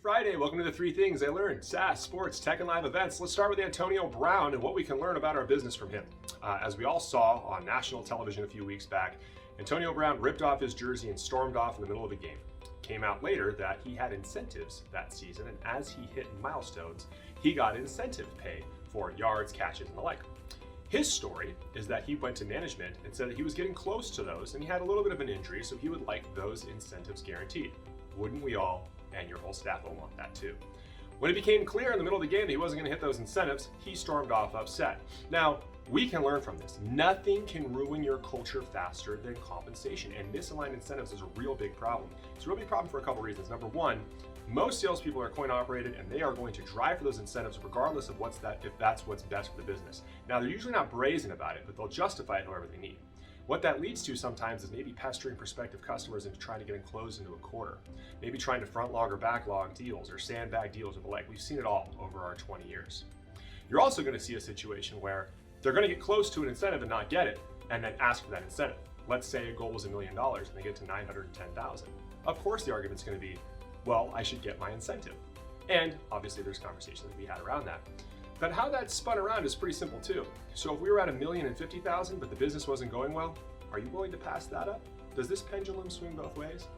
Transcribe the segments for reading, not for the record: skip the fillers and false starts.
Friday. Welcome to the three things I learned: Saas, sports, tech, and live events. Let's start with Antonio Brown and what we can learn about our business from him. As we all saw on national television a few weeks back, Antonio Brown ripped off his jersey and stormed off in the middle of a game. Came out later that he had incentives that season, and as he hit milestones, he got incentive pay for yards, catches, and the like. His story is that he went to management and said that he was getting close to those and he had a little bit of an injury, so he would like those incentives guaranteed. Wouldn't we all? And your whole staff will want that too. When it became clear in the middle of the game that he wasn't going to hit those incentives, he stormed off upset. Now, we can learn from this. Nothing can ruin your culture faster than compensation, and misaligned incentives is a real big problem. It's a real big problem for a couple reasons. Number one, most salespeople are coin operated and they are going to drive for those incentives regardless of if that's what's best for the business. Now, they're usually not brazen about it, but they'll justify it however they need. What that leads to sometimes is maybe pestering prospective customers into trying to get them closed into a quarter. Maybe trying to front log or backlog deals or sandbag deals or the like. We've seen it all over our 20 years. You're also going to see a situation where they're going to get close to an incentive and not get it and then ask for that incentive. Let's say a goal was $1 million and they get to $910,000. Of course the argument's going to be, well, I should get my incentive. And obviously there's conversations that we had around that. But how that spun around is pretty simple too. So if we were at $1,050,000 but the business wasn't going well, are you willing to pass that up? Does this pendulum swing both ways?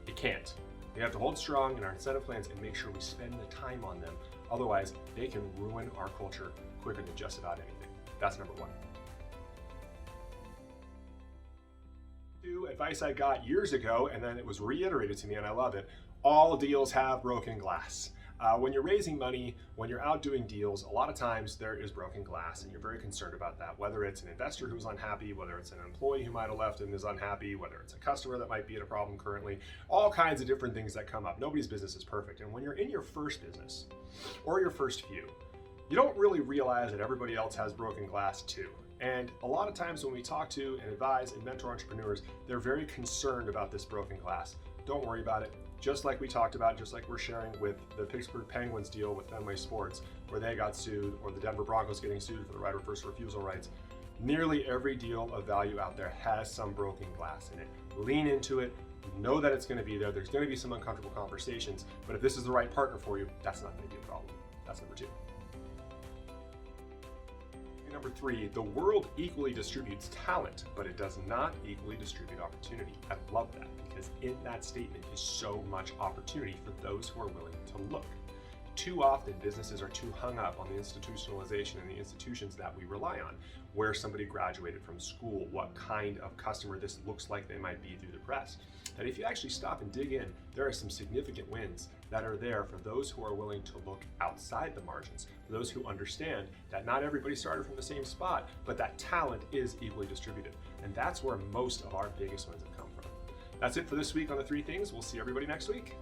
It can't. We have to hold strong in our incentive plans and make sure we spend the time on them. Otherwise, they can ruin our culture quicker than just about anything. That's number one. Two, advice I got years ago, and then it was reiterated to me, and I love it. All deals have broken glass. When you're raising money, when you're out doing deals, a lot of times there is broken glass and you're very concerned about that. Whether it's an investor who's unhappy, whether it's an employee who might have left and is unhappy, whether it's a customer that might be in a problem currently, all kinds of different things that come up. Nobody's business is perfect. And when you're in your first business or your first few, you don't really realize that everybody else has broken glass too. And a lot of times when we talk to and advise and mentor entrepreneurs, they're very concerned about this broken glass. Don't worry about it. Just like we talked about, just like we're sharing with the Pittsburgh Penguins deal with Fenway Sports, where they got sued, or the Denver Broncos getting sued for the right of first refusal rights. Nearly every deal of value out there has some broken glass in it. Lean into it. Know that it's going to be there. There's going to be some uncomfortable conversations, but if this is the right partner for you, that's not going to be a problem. That's number two. Number three, the world equally distributes talent, but it does not equally distribute opportunity. I love that because in that statement is so much opportunity for those who are willing to look. Too often, businesses are too hung up on the institutionalization and the institutions that we rely on, where somebody graduated from school, what kind of customer this looks like they might be through the press. That if you actually stop and dig in, there are some significant wins that are there for those who are willing to look outside the margins, for those who understand that not everybody started from the same spot, but that talent is equally distributed. And that's where most of our biggest wins have come from. That's it for this week on The Three Things. We'll see everybody next week.